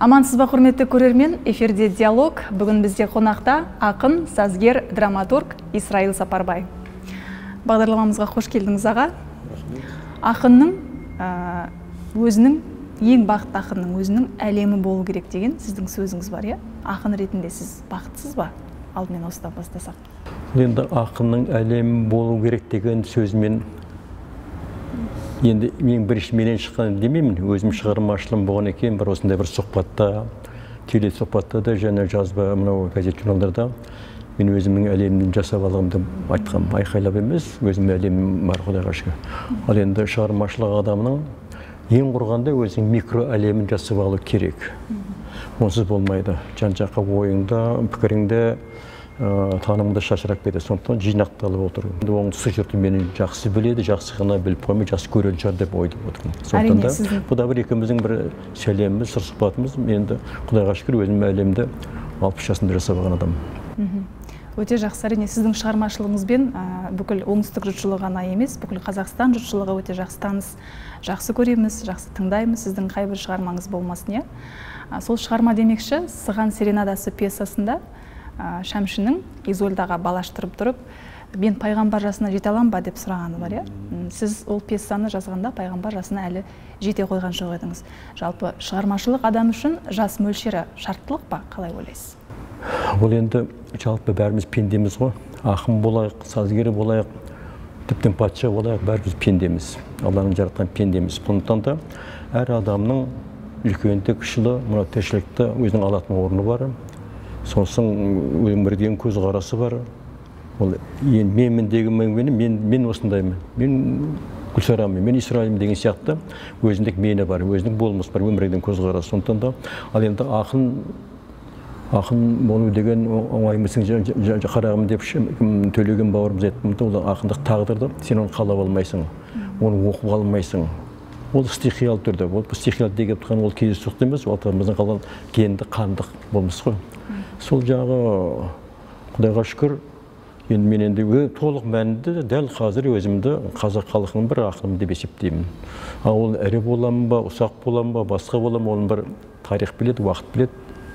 Амансыз ба, құрметті көрермен, эфирде диалог. Бүгін бізде қонақта ақын, сазгер, драматург Исраил Сапарбай. Бағдарламамызға қош келдіңіз, аға. Ақынның өзінің, ең бақытты ақынның өзінің әлемі болу керек деген сіздің сөзіңіз бар, иә? Ақын ретінде сіз бақытсыз ба? Алдымен осыдан бастасақ. Енді ақынның әлемі болу керек деген сөзмен енді мен бірінші менен шыққан демеймін, өзім шығармашылығым болған екен, бір осындай бір сұхбатта, телесұхбатта да және жазба мынау газет журналдарда мен өзімнің әлемін жасап алғанымды айтқам, айқайлап емес, өзімнің әлемім бар, Құдайға шүкір. Ал енді шығармашылық адамның ең құрғанда өзінің микро әлемін жасап алу керек. Онсыз болмайды. Жан-жаққа ойыңда, пікіріңде, танымында шашырап кетеді, сондықтан жинақталып отыр. Оңтүстік жұрты мені жақсы біледі, жақсы ғана біліп қоймай, жақсы көретін шығар деп ойлап отырмын. Сондықтан да бұл да бір екеуміздің бір сәлеміміз, сыр сұхбатымыз. Енді Құдайға шүкір өзім әлемді 60 жасында жасап алған адаммын. Өте жақсы. Әрине сіздің шығармашылығыңызбен бүкіл оңтүстік жұртшылығы ғана емес, бүкіл Қазақстан жұртшылығы өте жақсы таныс, жақсы көреміз, жақсы тыңдаймыз, сіздің қай бір шығармаңыз болмасын, иә. Сол шығарма демекші, Сыған серенадасы пьесасында Шәмшінің Изольдаға балаштырып тұрып, мен пайғамбар жасына жете алам ба деп сұрағаны бар, иә. Сіз ол пьесаны жазғанда пайғамбар жасына әлі жете қойған жоқ едіңіз. Жалпы шығармашылық адам үшін жас мөлшері шарттылық па, қалай ойлайсыз? Ол енді жалпы бәріміз пендеміз ғой. Ақын болайық, сазгер болайық, тіптен патша болайық, бәріміз пендеміз. Алланың жаратқан пендеміз. Сондықтан да әр адамның үлкенді, кішілі, мына тіршілікте өзінің алатын орны бар. Сосын өмірден көзқарасы бар. Ол менмін деген мен осындаймын. Мен Гүлсарамын, мен Исраилмін деген сияқты өзіндік мені бар, өзіндік болмыс бар, өмірден көзқарасы. Сондықтан да ал енді ақын болу деген оңаймысың қарағым деп төлеген бауырымыз айтты, ол ақындық тағдырды сен оны қалап алмайсың, оны оқып алмайсың. Ол стихиялы түрде, ол стихиялы деген тұрған ол кездейсоқ емес, ол атамыздың қалған генді қандық болмыс қой. Сол жағы Құдайға шүкір, енді мен енді толық мәнінде дәл қазір өзімді қазақ халқының бір ақыным деп есептеймін. Ол ірі боламын ба, ұсақ боламын ба, басқа боламын, оның бір тарих біледі, уақыт біледі,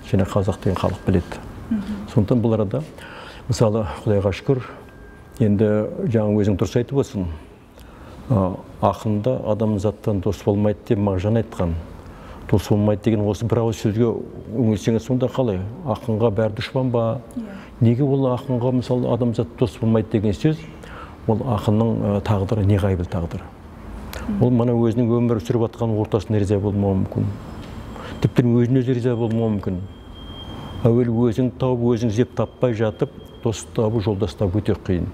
және қазақ деген халық біледі. Сондықтан бұл арада, мысалы, Құдайға шүкір, енді жаңа өзің дұрыс айтып отырсың, ақында адам заттан дос болмайды деп Мағжан айтқан. Дос болмайды деген осы бір ауыз сөзге үңілсеңіз, сонда қалай? Ақынға бәрі дұшпан ба? Неге ол ақынға мысалы адамзат дос болмайды деген сөз? Ол ақынның тағдыры неғайбыл тағдыры. Ол мана өзінің өмір сүріп жатқан ортасына риза болмауы мүмкін. Тіптен өзіне өзі риза болмауы мүмкін. Әуел өзің тауып, өзің зеп таппай жатып, дос табу, жолдас табу өте қиын.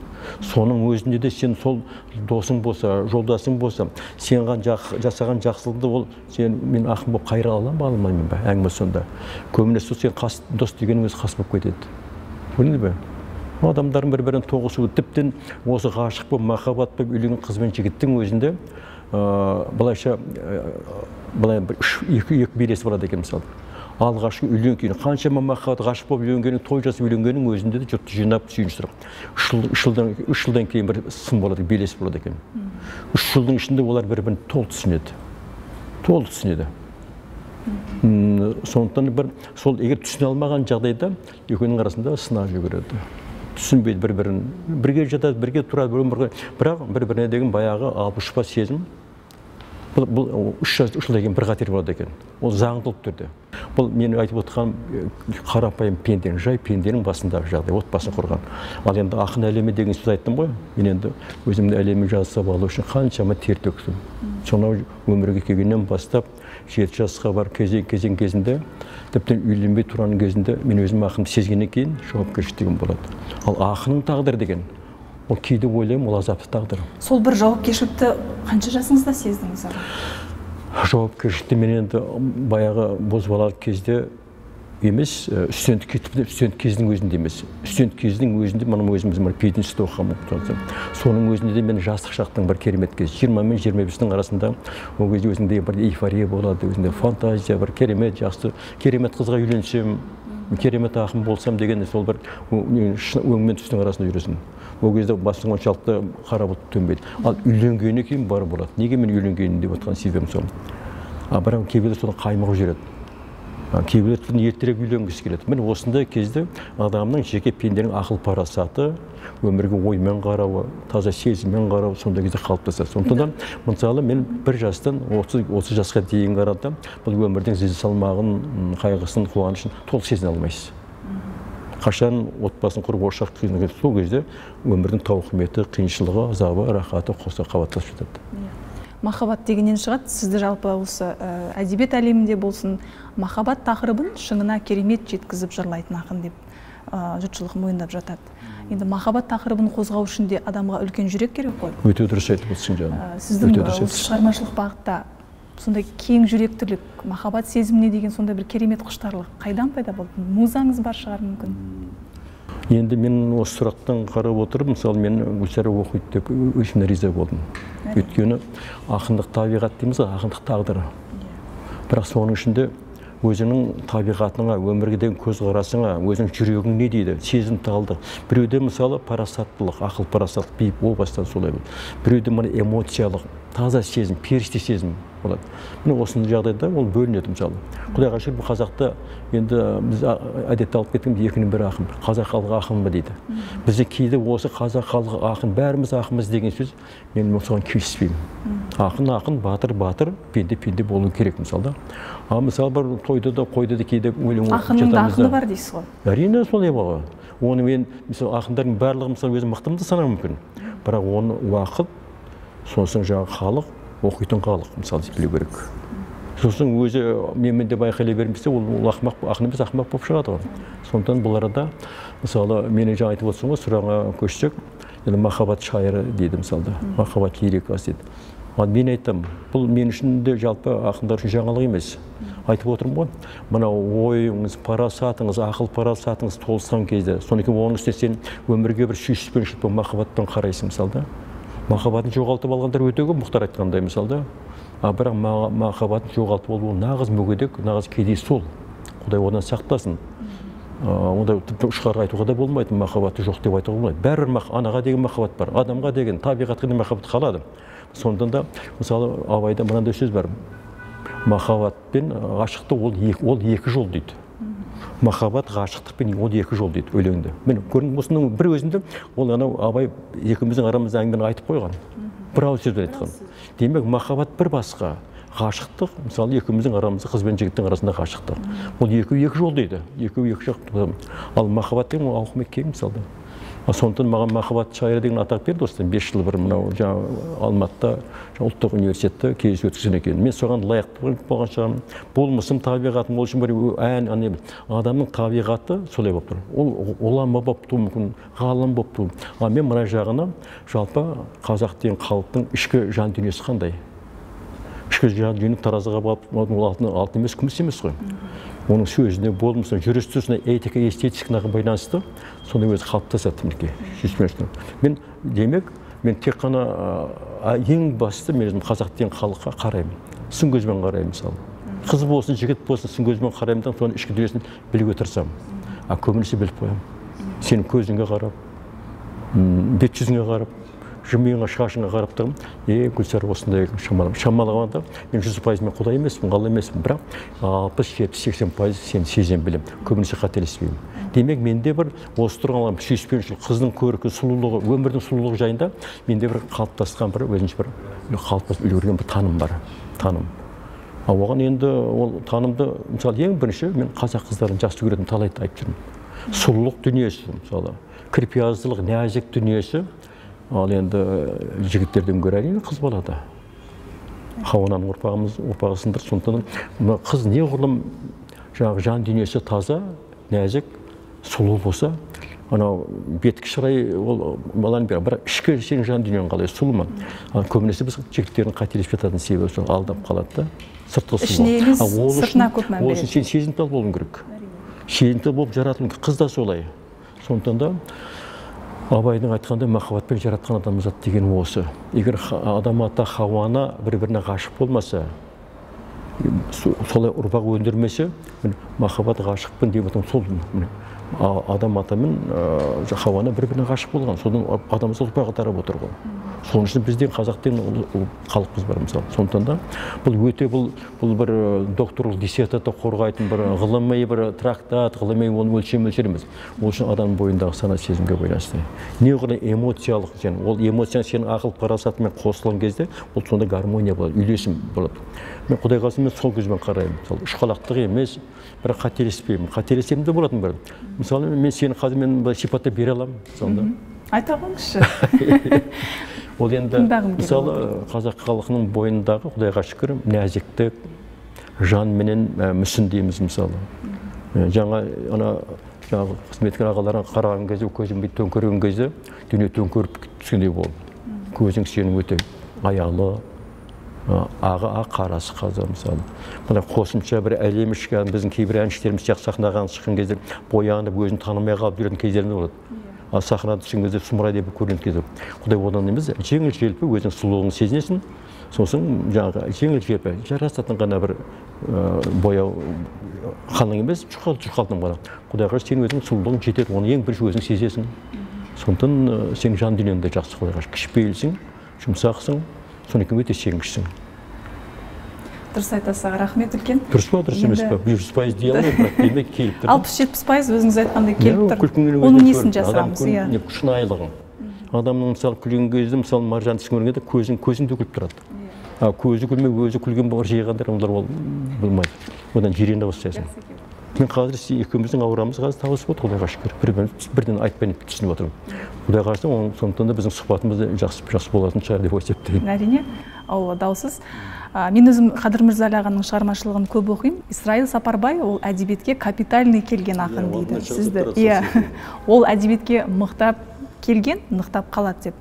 Соның өзінде де сен сол досың болса, жолдасың болса, сен жасаған жақсылықты ол мен ақын болып қайыра аламын ба, алмаймын ба? Әңгіме сонда. Көбінесе сен дос деген өзі қас болып кетеді. Көрдіңіз бе? Адамдардың бір-бірін тоғысуы, тіптен осы ғашық болып, махаббат болып үйленген қыз бен жігіттің өзінде былайша екі белес болады екен мысалы. Алғашқы үйленген кейін қаншама махаббат ғашық болып үйленгенің, той жасап үйленгенің өзінде де жұртты жинап сүйіншіріп. 3 жылдан кейін бір сын болады, белес болады екен. 3 жылдың ішінде олар бір-бірін толық түсінеді. Толық түсінеді. Сондықтан сол егер түсіне алмаған жағдайда екеуінің арасында сынақ жүгіреді. Түсінбейді бір-бірін. Бірге жатады, бірге тұрады, бірақ бір-біріне деген баяғы алпышпа сезім. Бұл 3 жылдан кейін бір қатер болады екен. Ол заңдылық түрде. Бұл мен айтып отырған қарапайым пенденің, жай пенденің басындағы жағдай, отбасын құрған. Ал енді ақын әлемі деген сөз айттым ғой. Мен енді өзімді әлемі жасап алу үшін қаншама тер төктім. Сонау өмірге келгеннен бастап 7 жасқа бар кезең кезінде, тіптен үйленбей тұрған кезінде мен өзім ақынды сезгеннен кейін жауапкершілік болады. Ал ақынның тағдыры деген ол кейде ойлаймын, ол азапты тағдыр. Сол бір жауапкершілікті қанша жасыңызда сездіңіз? Жауапкершілікті мен енді баяғы бозбалалық кезде емес, студент кездің өзінде емес. Студент кездің өзінде мұным өзіміз пединститутта оқығанмын. Соның өзінде де мен жастық шақтың бір керемет кез. 20 мен 25-дің арасында ол кезде өзінде бір эйфория болады, өзінде фантазия, бір керемет, жақсы, керемет қызға үйленсем, керемет ақын болсам деген сол бір өң мен түстің арасында жүресің. Ол кезде басың оншалықты қара бұлт төнбейді. Ал үйленгеннен кейін бар болады. Неге мен үйленгенмін деп отқан себебім сол. Бірақ кейбірде соны қаймығып жүреді. кейбіреулер ертерек үйленгісі келеді. Міне осындай кезде адамның жеке пенденің ақыл парасаты, өмірге оймен қарауы, таза сезіммен қарауы сондай кезде қалыптасады. Сондықтан мысалы мен 1 жастан 30 жасқа дейін қарата бұл өмірдің зіл салмағын, қайғысын, қуанышын толық сезіне алмайсыз. Қашан отбасын құрып ошақ қиынға сол кезде өмірдің тауқыметі, қиыншылығы, азабы, рахаты қоса қабаттасып жатады. Махаббат дегеннен шығады, сізді жалпы осы әдебиет әлемінде болсын, махаббат тақырыбын шыңына керемет жеткізіп жырлайтын ақын деп жұртшылық мойындап жатады. Енді махаббат тақырыбын қозғау үшін де адамға үлкен жүрек керек қой. Өте дұрыс айтып отырсың жаным. Сіздің осы шығармашылық бағытта сондай кең жүректілік, махаббат сезіміне деген сондай бір керемет құштарлық қайдан пайда болды? Музаңыз бар шығар мүмкін? Енді мен осы сұрақтан қарап отырып, мысалы мен Гүлсара оқиды деп өзіме риза болдым. Өйткені ақындық табиғат дейміз ғой, ақындық тағдыры. Бірақ соның ішінде өзінің табиғатыңа, өмірге деген көзқарасыңа, өзінің жүрегің не дейді, сезім талдық. Біреуде мысалы парасаттылық, ақыл парасат, биік, о бастан солай болды. Біреуде мына эмоциялық, таза сезім, періште сезім болады. Міне осындай жағдайда ол бөлінеді мысалы. Құдайға шүкір бұл қазақта енді біз әдетте алып кеткенде екінің бірі ақын, қазақ халқы ақын ба дейді. Бізде кейде осы қазақ халқы ақын, бәріміз ақынбыз деген сөз мен соған келіспеймін. Ақын, батыр, пенде болу керек мысалы. Мысалы бір тойда да қойда да кейде өлең ақынның да ақыны бар дейсіз ғой. Әрине солай баға. Оны мен мысалы ақындардың барлығы мысалы өзім мықтымды санау мүмкін. Бірақ оны уақыт, сосын жаңағы халық, оқитын халық мысалы білу керек. Сосын өзі менмен де байқайлай бермесе ол ақын емес ақымақ болып шығады ғой. Сондықтан бұл арада мысалы менің жаңа айтып отырсың ғой, сұрағыңа көшсек, енді махаббат шайыры дейді мысалда, махаббат лирикасы дейді. Ал мен айтам, бұл мен үшін де жалпы ақындар үшін жаңалық емес. Айтып отырмын ғой, мына ойыңыз, парасатыңыз, ақыл парасатыңыз толысқан кезде, содан кейін оның үстіне сен өмірге бір сүйіспеншілік пен махаббатпен қарайсың мысалда. Махаббатын жоғалтып алғандар өте көп, Мұхтар айтқандай мысалда. Бірақ махаббатын жоғалтып алу нағыз мүгедек, нағыз кедей сол. Құдай одан сақтасын. Онда ұшқарға айтуға да болмайды, махаббаты жоқ деп айтуға болмайды. Бәрібір анаға деген махаббат бар, адамға деген, табиғатқа деген махаббат қалады. Сондықтан да мысалы Абайда мынандай сөз бар. Махаббат пен ғашықтық ол екі жол дейді. Махаббат, ғашықтық пен ол екі жол дейді өлеңде. Мен көрдім осының бір өзінде ол анау Абай екеуміздің арамызда әңгімені айтып қойған. Бір ауыз сөз айтқан. Демек махаббат бір басқа, ғашықтық мысалы екеуміздің арамызда қыз бен жігіттің арасында ғашықтық. Ол екі жол дейді. Екі жақ. Ал махаббат деген ол ауқымы кең мысалда. Сондықтан маған махаббат шайыры деген атақ берді осыдан 5 жыл бір мынау Алматыда ұлттық университетте кездесу өткізген екен. Мен соған лайықты болған шығармын. Болмысым, табиғатым ол үшін бір адамның табиғаты солай болып тұр. Ол ғұлама болып тұруы мүмкін, ғалым болып тұруы. Ал мен мына жағына жалпы қазақ деген халықтың ішкі жан дүниесі қандай? Ішкі жан дүниені таразыға бағып, алтын емес, күміс емес қой. Оның сөзіне, болмысына, жүріс-тұрысына, этика, эстетикаға байланысты соның өзі қалыптасады мінекей. Мен демек, мен тек қана ең басты мен қазақ деген халыққа қараймын. Сын көзбен қараймын мысалы. Қыз болсын, жігіт болсын, сын көзбен қараймын да, соның ішкі дүниесін білуге тырысамын. Көбінесе біліп қоямын. Сенің көзіңе қарап, бет жүзіңе қарап, жымиыңа, шашыңа қарап тұрмын. Гүлсара осындай шамалағанда мен 100% мен құдай емеспін, ғалым емеспін, бірақ 60-70-80% сен сезем білем, көбінесе қателеспеймін. Демек менде бір осы тұрған сүйіспеншілік, қыздың көркі, сұлулығы, өмірдің сұлулығы жайында менде бір қалыптасқан бір өзінше бір қалыптасып үлгерген бір таным бар, таным. Оған енді ол танымды мысалы ең бірінші мен қазақ қыздарын жақсы көретін талайды айтып жүрмін. Сұлулық дүниесі мысалы, кірпияздылық, нәзік дүниесі. Ал енді жігіттерден гөрі әрине қыз балада. Хауананың ұрпағысындар. Сондықтан қыз неғұрлым жаңағы жан дүниесі таза, нәзік, сұлу болса, анау беткі шырай ол баланы бер. Бірақ ішкі сенің жан дүниең қалай сұлу ма? Көбінесе біз жігіттердің қателесіп жататын себебі сол алдап қалады да. Сыртқы сұлу. Ішіне емес, сыртына көп мән береді. Ол үшін сен сезімтал болуың керек. Сезімтал болып жаратылуың керек. Қыз да солай. Сондықтан да Абайдың айтқанда махаббатпен жаратқан адамзат деген осы. Егер адам ата Хауана бір-біріне ғашық болмаса, солай ұрпақ өндірмесе, махаббат ғашықпын деп отырған сол. адам ата мен Хауа бір-біріне ғашық болған, содан адамымыз ұрпағы тарап отыр ғой. Соның үшін бізден қазақ деген халықпыз бар мысалы. Сондықтан да бұл өте бұл бір докторлық диссертация қорғайтын бір ғылыми бір трактат, ғылыми өлшем емес. Ол үшін адам бойындағы сана сезімге байланысты. Неғұрлым эмоциялық, ол эмоцияң сенің ақыл парасатымен қосылған кезде ол сонда гармония болады, үйлесім болады. Мен Құдай қаласа мен сол көзбен қараймын. Мысалы, ұшқалақтық емес, бірақ қателеспеймін. Қателесем де болатын бір. Мысалы, мен сені қазір мен сипаттап бере аламын, мысалы. Айта қойыңызшы. Ол енді мысалы қазақ халқының бойындағы Құдайға шүкір нәзіктік, жан менен мүсін дейміз мысалы. Жаңа қызметкер ағаларға қараған кезде, көзің төңкерген кезде дүние төңкеріп түскендей болды. Көзің сенің өте аялы, ағы қарасы қазір мысалы. Мына қосымша бір әлем ішкен біздің кейбір әншілеріміз сияқты сахнаға шыққан кезде боянып өзін танымай қалып жүретін кездерінде болады. Сахнада түскен кезде сұмырай деп көрген кезде Құдай одан емес, жеңіл желпі өзінің сұлулығын сезінесің, сосын жаңағы жеңіл желпі жарасатын ғана бір бояу қалың емес, жұқалтың ғана. Құдайға сен өзің сұлулығың жетеді, оны ең бірінші өзің сезесің. Сондықтан сен жан дүниеңде жақсы Құдайға кішіпейілсің, жұмсақсың, содан кейін өте сенгішсің. Дұрыс айтасыз, рахмет үлкен. Дұрыс па, дұрыс емес па? 100% дей алмаймын, бірақ демек келіп тұр. 60-70% өзіңіз айтқандай келіп тұр. Оның несін жасырамыз? Шынайылығын. Адамның мысалы күлген кезде, мысалы маржан түсін көргенде көзің төгіліп тұрады. Көзі күлмей, өзі күлген бар жиғандар, олар болмайды. Одан жиренді бастайсың. Мен қазір екеуміздің аурамыз қазір табысып отыр, Құдайға шүкір. Бірден айтпай түсініп отырмын. Құдайға шүкір, сондықтан да біздің сұхбатымыз жақсы болатын шығар деп есептеймін. Әрине, ол даусыз. Мен өзім Қадыр Мырзалы ағаның шығармашылығын көп оқимын. Исраил Сапарбай ол әдебиетке капитальный келген ақын дейді. Сізді, ол әдебиетке мықтап келген, нықтап қалады деп.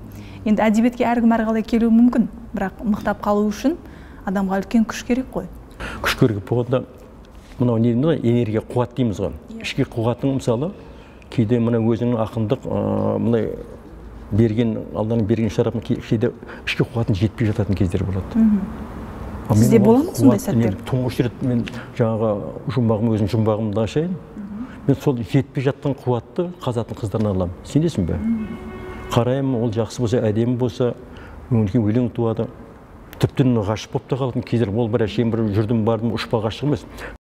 Енді әдебиетке әркім әрқалай келуі мүмкін, бірақ мықтап қалу үшін адамға үлкен күш керек қой. Күш керек болғанда мынау энергия, қуат дейміз ғой. Ішкі қуатың мысалы кейде мына өзінің ақындық берген, Алланың берген шарапын кейде ішкі қуатын жетпей жататын кездер болады. Сізде бола ма сондай сәттер? Тұңғыш рет мен жаңағы өзінің жұмбағымды ашайын. Мен сол жетпей жатқан қуатты қазақтың қыздарына аламын. Сенесің бе? Қараймын, ол жақсы болса, әдемі болса, өңірге өлең туады. Тіптен ғашық болып та қалатын кездер. Ол бір әшейін бір жүрдім бардым, ұшпа ғашық емес.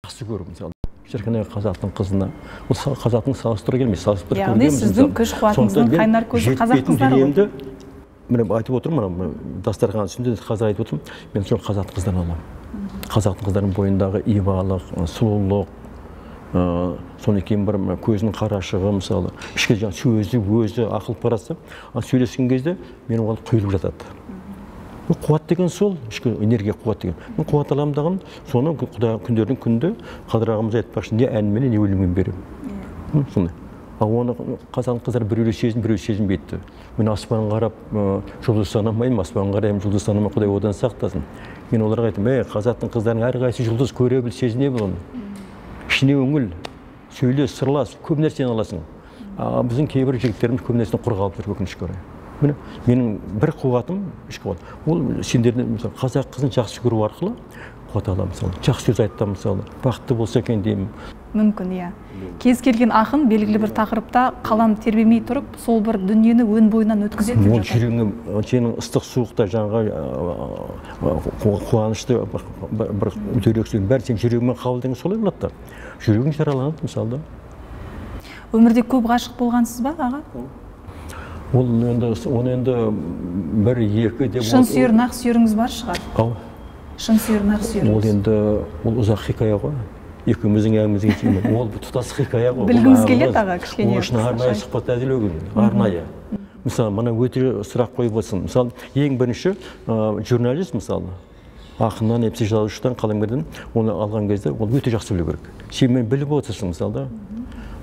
Жақсы көріп мысалы. Шіркін қазақтың қызына. Ол қазақтың салыстыра келмей, салыстырып көргенбіз. Яғни сіздің күш қуатыңыздың қайнар көзі қазақ қыздары. Мен айтып отырмын, дастархан үстінде қазір айтып отырмын, мен сол қазақтың қыздарына аламын. Қазақтың қыздарының бойындағы ибалық, сұлулық, содан кейін бір көзінің қарашығы мысалы, ішкі сөзі, өзі, ақыл парасы, сөйлескен кезде мен оған құйылып жатады. Қуат деген сол, ішкі энергия қуат деген. Мен қуат аламын дағым, соны күндердің күнде Қадыр ағамыз айтпақшы, не әнменен, не өлеңмен беремін. Сондай. Оны қазақтың қыздары біреулер сезінбейді. Мен аспанға қарап, жұлдыз санамаймын, аспанға қараймын, жұлдыз санамай, Құдай одан сақтасын. Мен оларға айтам, қазақтың қыздарының әрқайсысы жұлдыз көре біл, сезіне біл оны. Ішіне өңіл, сөйлес, сырлас, көп нәрсені аласың. Біздің кейбір жігіттеріміз көп нәрсені құр қалып жүр, өкінішке орай. Менің бір қуатым, ішкі қуат. Ол сендердің қазақ қызын жақсы көру арқылы қуат аламын мысалы. Жақсы сөз айтам мысалы. Бақытты болса екен деймін. Мүмкін, иә. Кез келген ақын белгілі бір тақырыпта қалам тербемей тұрып, сол бір дүниені өн бойынан өткізеді деп жатады. Ол жүрегің сенің ыстық суықта жаңағы қуанышты бір жүрексің бәрі сен жүрегіңмен қабылдаған солай болады да. Жүрегің жараланады мысалы. Өмірде көп ғашық болғансыз ба, аға? Оны енді бір екі деп... Шын сүйер, нақ сүйеріңіз бар шығар? Шын сүйер, нақ сүйеріңіз? Ол енді ұзақ хикая ғой. Екеуміздің әңгімемізге келмейді. Ол тұтас хикая ғой. Білгіңіз келеді, аға, кішкене. Ол үшін арнайы сұхбат әзірлеу арнайы. Мысалы, мына өте сұрақ қойып отырсың. Мысалы, ең бірінші журналист, мысалы, ақыннан, эпси жазушыдан, қаламгерден оны алған кезде ол өте жақсы білу керек. Сен мен біліп отырсың, мысалы,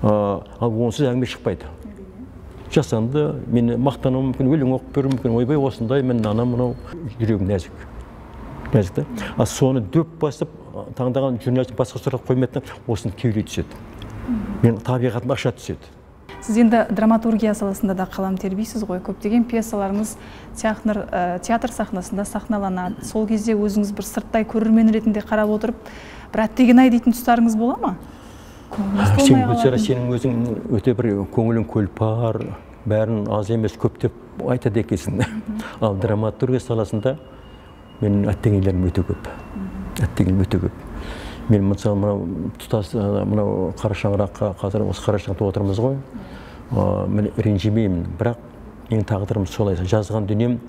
ал онсыз әңгіме шықпайды. Жасанды, мен мақтануым мүмкін, өлең оқып беруім мүмкін, ойбай осындай, мен мынау жүрегім нәзік. Нәзік та. Соны дөп басып, таңдаған журналистің басқа сұрақ қоймайтын, осыны кеулей түседі. Мен табиғатым аша түседі. Сіз енді драматургия саласында да қалам тербейсіз ғой, көптеген пьесаларыңыз театр сахнасында сахналанады. Сол кезде өзіңіз бір сырттай көрермен ретінде қарап отырып, бір әттеген-ай дейтін тұстарыңыз бола ма? Сен Гүлсара, сенің өзің өте бір көңілің көлпар, бәрін аз емес көп деп айтады екенсің. Ал драматургия саласында менің әттеңгейлерім өте көп. Әттеңгейлерім өте көп. Мен мысалы мынау тұтас мынау қара шаңыраққа қазір осы қара шаңырақта отырмыз ғой. Мен ренжімеймін, бірақ ең тағдырым солай. Жазған дүнием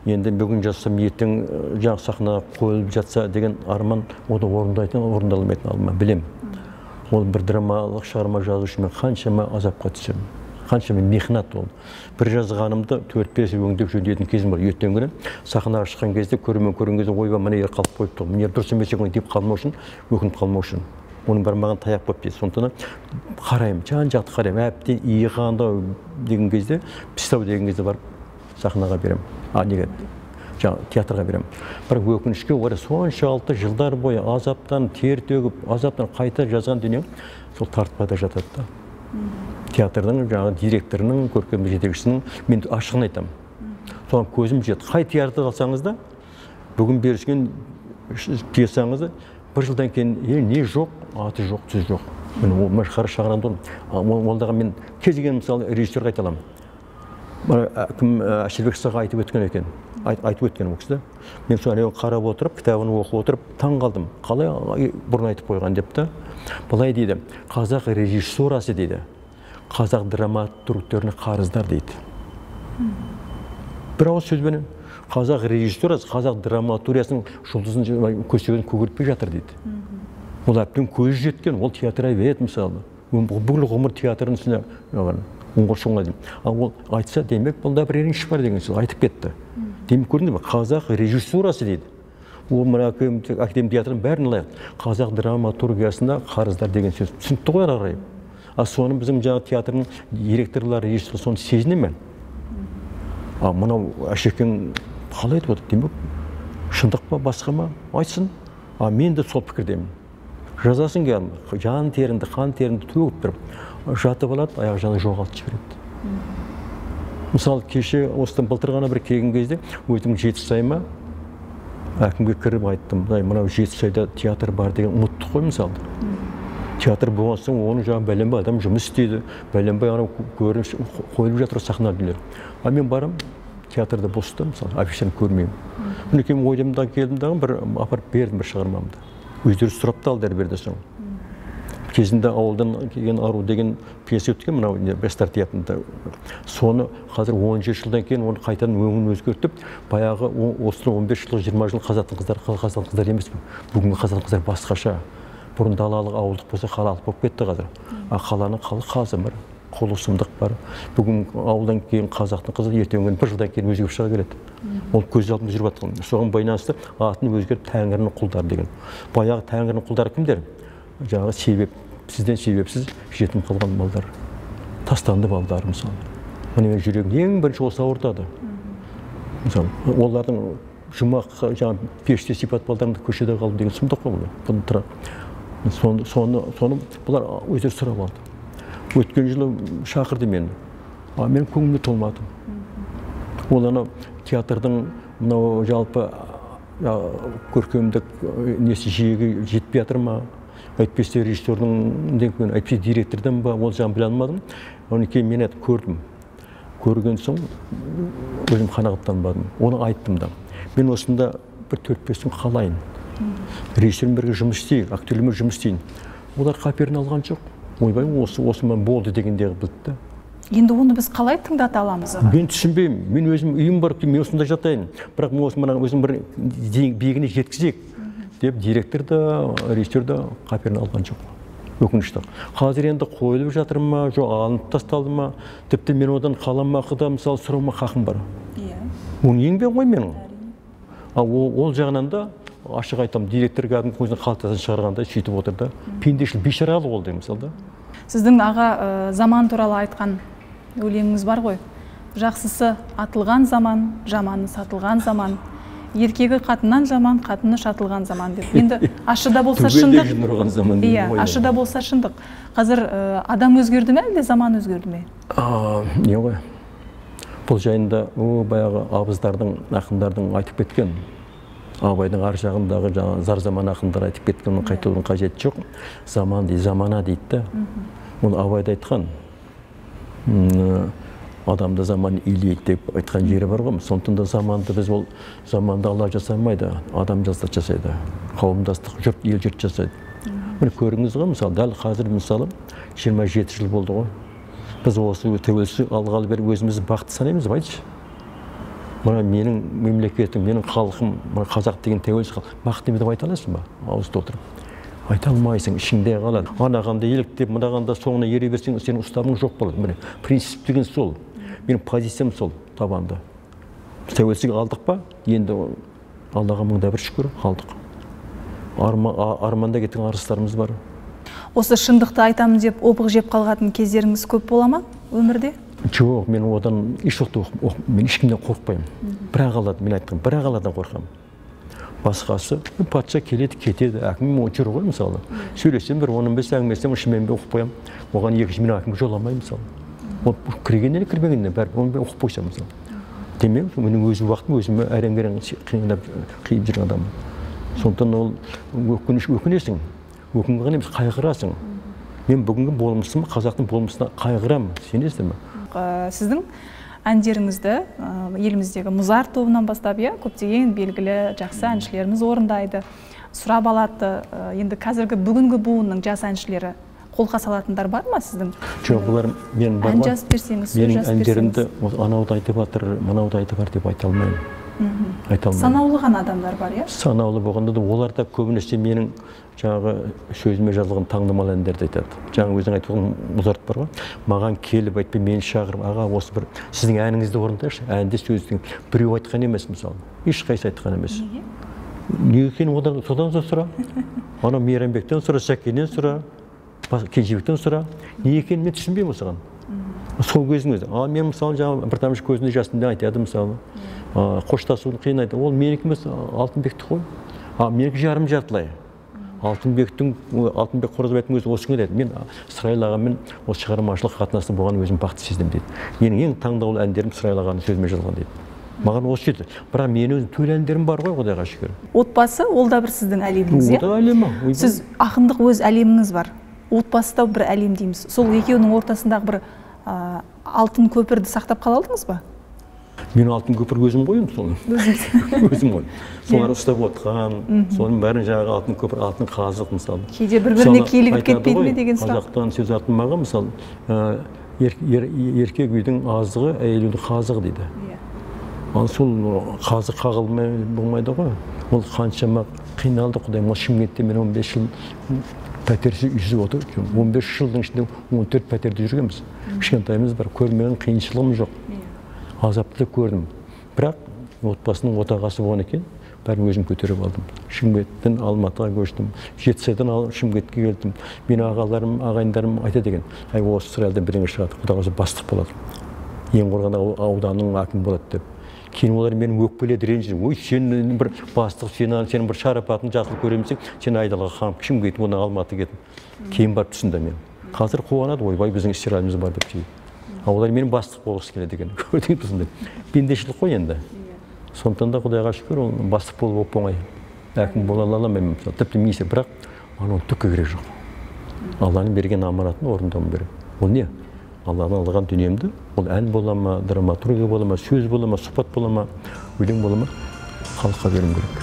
енді бүгін жазсам ертең жаңа сахнаға қойылып жатса деген арман оны орындалмайтын алма білем. Ол бір драмалық шығарма жазу үшін мен қаншама азапқа түсемін. Қаншама мехнат ол. Бір жазғанымды 4-5 өңдеп жөндейтін кезім бар. Ертең күні сахнаға шыққан кезде көрермен көрген кезде ойбай мына ер қалып қойыпты. Міне дұрыс емес екен деп қалмау үшін, өкініп қалмау үшін. Оның бәрі маған таяқ болып дейді. Сондықтан қараймын, жан-жақты қараймын. Әбден иығандау деген кезде, пістау деген кезде барып сахнаға беремін. Неге? Театрға беремін. Бірақ өкінішке орай соншалықты жылдар бойы азаптан тер төгіп, азаптан қайта жазған дүние сол тартпайда жатады да. Театрдың жаңағы директорының, көркемдік жетекшісінің мен ашығын айтамын. Соған көзім жетті. Қай театрды алсаңыз да, бүгін беріскен пьесаңызды бір жылдан кейін не жоқ, аты жоқ, түз жоқ. Мен қара шаңырағында олдағы мен кез келген мысалы режиссерға айта аламын. Кім Әшірбек Саға айтып өткен екен. Айтып өткен ол кісі. Мен соны қарап отырып, кітабын оқып отырып, таң қалдым. Қалай бұрын айтып қойған деп та. Былай дейді, қазақ режиссурасы дейді, қазақ драматургтеріне қарыздар дейді. Бір ауыз сөзбен қазақ режиссурасы, қазақ драматургиясының жұлдызын көсегін көгертпей жатыр дейді. Ол әбден көзі жеткен, ол театр әйбет мысалы. Бүкіл ғұмыр театрының үстіне оңғыршыңға деймін. Ал ол айтса демек, бұлда бір ерінші бар деген сөз айтып кетті. Демек көрдіңіз бе, қазақ режиссурасы дейді. Ол мына академия театрының бәрін алайық. Қазақ драматургиясында қарыздар деген сөз түсінікті ғой ары қарай. Ал соны біздің жаңағы театрның директорлары, режиссерлері соны сезіне ме? Мынау Әшекең қалай айтып отыр? Демек, шындық па, басқа ма? Айтсын. Мен де сол пікірдемін. Жазасын келін, жан терінді, қан терінді төгіп тұрып, жатып алады, аяқ жаны жоғалтып жібереді. Мысалы, кеше осыдан былтыр ғана бір келген кезде, өзім Жетісайыма әкімге кіріп айттым, мынау Жетісайда театр бар деген ұмыттық қой мысалы. Театр болған соң оның жаңа бәленбай адам жұмыс істейді, бәленбай қойылып жатыр сахна дүниелер. Мен барам, театрда босты, мысалы, афишаны көрмеймін. Мінекей ойдымдан келдім дағы бір апарып бердім бір шығармамды. Өздері сұрапты алдары берді соң. Кезінде ауылдан келген ару деген пьеса өткен, мынау Бестар театрында. Соны қазір 17 жылдан кейін оны қайтадан өңін өзгертіп, баяғы осыдан 15 жыл, 20 жыл қазақтың қыздар емес пе? Бүгінгі қазақтың қыздар басқаша. Бұрын далалық ауылдық болса қалалық болып кетті қазір. Қаланың қазы бар, қолысымдық бар. Бүгін ауылдан кейін қазақтың қызы ертеңгі бір жылдан кейін өзгеріп шыға келеді. Ол көз алдында жүріп жатқан. Соған байланысты атын өзгеріп Тәңірінің құлдары деген. Баяғы Тәңірінің құлдары кімдер? Жаңағы сізден себепсіз жетім қалған балдар. Тастанды балдар мысалы. Міне жүрегін ең бірінші осы ауыртады. Мысалы, олардың жұмақ жаңағы пеште сипат балдарында көшеде қалды деген сұмдық қой бұл. Соны бұлар өздері сұрап алды. Өткен жылы шақырды мені. Мен көңіліме толмадым. Ол ана театрдың мынау жалпы көркемдік несі жиегі жетпей жатыр ма? Әйтпесе режиссердің, әйтпесе директордан ба, ол жағын біле алмадым. Оны кейін мен көрдім. Көрген соң өзім қанағаттанбадым. Оны айттым да. Мен осында бір 4-5 күн қалайын. Режиссермен бірге жұмыс істейін, актерлермен жұмыс істейін. Олар қаперін алған жоқ. Ойбай, осы мен болды дегендегі білді. Енді оны біз қалай тыңдата аламыз? Мен түсінбеймін. Мен өзім үйім бар, мен осында жатайын. Бірақ мен өзім бір биігіне жеткізейік деп директор да, режиссер да қаперін алған жоқ. Өкінішті. Қазір енді қойылып жатыр ма, жоқ алынып тасталды ма, тіпті мен одан қаламақыда мысалы сұрауыма хақым бар. Оның еңбек ғой менің. Ол жағынан да ашық айтам, директор кәдімгі өзінің қалтасын шығарғанда сөйтіп отыр да. Пендешіл бейшаралық ол деймін мысалы да. Сіздің аға заман туралы айтқан өлеңіңіз бар ғой. Жақсысы атылған заман, жаманы сатылған заман. Еркегі қатыннан жаман, қатыны шатылған заман деп. Енді ашыда болса шындық. Иә, ашыда болса шындық. Қазір адам өзгерді ме, әлде заман өзгерді ме? Не ғой? Бұл жайында баяғы абыздардың, ақындардың айтып кеткен. Абайдың ар жағындағы зар заман ақындар айтып кеткен, қайтудың қажеті жоқ. Заман дейді, замана дейді да. Оны Абайда айтқан. Адамда заман илейді деп айтқан жері бар ғой. Сондықтан да заманды біз ол заманды Алла жасамайды, адам жасайды. Қауымдастық, жұрт, ел жұрт жасайды. Міне көріңіз ғой, мысалы, дәл қазір мысалы 27 жыл болды ғой. Біз осы тәуелсіздік алғалы бері өзімізді бақытты санаймыз ба, айтшы? Мына менің мемлекетім, менің халқым, мына қазақ деген тәуелсіз халық, бақытты деп айта аласың ба? Ауызда отырып. Айта алмайсың, ішіңде қалады. Анағанда еліктеп, мынағанда соңына ере берсең, сенің ұстанымың жоқ болады. Міне принцип деген сол. Менің позициям сол, табанды. Тәуелсіздік алдық па? Енді Аллаға мыңда бір шүкір, алдық. Арманда кеткен арыстарымыз бар. Осы шындықты айтамын деп опық жеп қалған кездеріңіз көп бола ма өмірде? Жоқ, мен одан мен ешкімден қорықпаймын. Бірақ алады, мен айтқан, бірақ аладан қорқамын. Басқасы, патша келеді, кетеді, әкімім жүр ғой, мысалы. Сөйлесем бір 15 әңгімесем, шынымен оқып қоямын. Оған екінші мен әкімге жоламаймын, мысалы. Ол кіргеннен кірмегеннен бәрі, оны мен оқып қойсам, мысалы. Демек, менің өзім уақытым өзіме әрең-әрең қиып жүрген адамым. Сондықтан ол өкінесің, өкінген емес, қайғырасың. Мен бүгінгі болмысым, қазақтың болмысына қайғырамын, сенесің бе? Сіздің әндеріңізді еліміздегі Мұзар тобынан бастап, көптеген белгілі жақсы әншілеріміз орындайды, сұрап алады. Енді қазіргі бүгінгі буынның жас әншілері қолқа салатындар бар ма сіздің? Жоқ, бұлар мен бар ма? Ән жазып берсеңіз, сөз жазып берсеңіз. Менің әндерімді анауды айтып жатыр, мынауды айтып бар деп айта алмаймын. Санаулы ғана адамдар бар, иә? Санаулы болғанда да олар да көбінесе менің жаңағы сөзіме жазылған таңдамалы әндерді айтады. Жаңа өзің айтқан Мұзарт бар ғой. Маған келіп айтпай, мені шақырып, аға осы бір сіздің әніңізді орындайықшы. Әнде сөздің біреу айтқан емес, мысалы. Ешқайсы айтқан емес. Не екенін содан сұра. Ана Мейрамбектен сұра, Сәкеннен сұра, Кенжебектен сұра. Не екенін мен түсінбеймін осыған. Сол кездің өзі. Мен мысалы жаңа бір тамшы көзінде жасында айтады, мысалы. Қоштасуын қиын айтады. Ол менікі емес, Алтынбекті қой. Менікі жарым жартылай. Алтынбек Қоразбаевтың өзі осы күні деді. Мен Сырайлы ағамен осы шығармашылық қатынасы болған өзім бақытты сездім дейді. Менің ең таңдаулы әндерім Сырайлы ағаның сөзіме жазылған дейді. Маған осы еді. Бірақ менің өзім төл әндерім бар ғой, Құдайға шүкір. Отбасы ол да бір сіздің әлеміңіз, иә? Ол да әлемі. Сіз ақындық өз әлеміңіз бар. Отбасы да бір әлем дейміз. Сол екеуінің ортасындағы бір алтын көпірді сақтап қала алдыңыз ба? Мен алтын көпір өзім қойым соны. Өзім қойым. Солар ұстап отқан, соның бәрін жаңағы алтын көпір, алтын қазық мысалы. Кейде бір-біріне килігіп кетпейді ме деген сұрақ? Қазақтан сөз артылмаған мысалы, еркек үйдің азығы, әйел үйдің қазығы дейді. Ал сол қазық қағылмай болмайды ғой. Ол қаншама қиналды Құдайым. Ол Шымкентте мен 15 жыл пәтерсіз үйсіз отыр. 15 жылдың ішінде 14 пәтерде жүргенбіз. Кішкентайымыз бар, көрмеген қиыншылығым жоқ. Азапты көрдім. Бірақ отбасының отағасы болған екен, бәрін өзім көтеріп алдым. Шымкенттен Алматыға көштім. Жетісайдан Шымкентке келдім. Мен ағаларым, ағайындарым айтады екен, осы Сырайлыдан бірдеңе шығады, Құдағасы бастық болады. Ең құрған ауданның әкімі болады деп. Кейін олар менің өкпеледі, ренжіді. Ой, сен бір бастық, сенің бір шарапатын жасыл көремісің, сен айдалға қам, Шымкент, оны Алматы кеттім. Кейін барып түсінді мен. Қазір қуанады, ойбай, біздің істеріміз бар деп жейді. Олар менің бастық болғысы келеді екен. Көрдіңіз бе? Пендешілік қой енді. Сондықтан да Құдайға шүкір, ол бастық болып оп-оңай. Әкім бола алмаймын. Тіпті министр, бірақ оның түкке керек жоқ. Алланың берген аманатын орындауым керек. Ол не? Алладан алған дүниемді, ол ән бола ма, драматургия бола ма, сөз бола ма, сұхбат бола ма, өлең бола ма, халыққа беруім керек.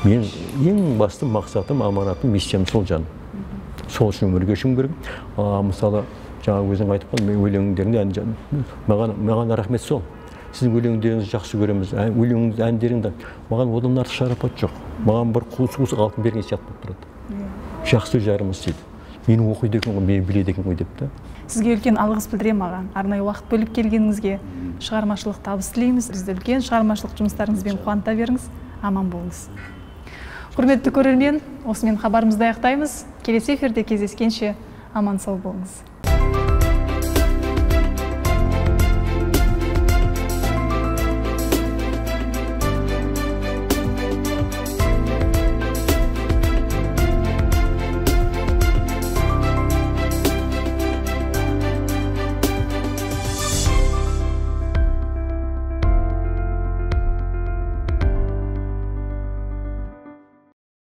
Мен ең басты мақсатым, аманатым, миссиям сол жан. Сол үшін өмір кешуім керек. Мысалы, жаңа өзің айтып қалдың, мен өлеңдеріңді маған рахмет сол. Сіздің өлеңдеріңізді жақсы көреміз, өлеңіңізді, әндеріңді. Маған одан артық шарапат жоқ. Маған бір қуыс алтын берген сияқты болып тұрады. Жақсы жарымыз дейді. Мені оқиды екен ғой, мені біледі екен ғой деп та. Сізге үлкен алғыс білдіремін аға. Арнайы уақыт бөліп келгеніңізге шығармашылық табыс тілейміз. Бізді үлкен шығармашылық жұмыстарыңызбен қуанта беріңіз. Аман болыңыз. Құрметті көрермен, осымен хабарымызды аяқтаймыз. Келесі эфирде кездескенше аман сау болыңыз.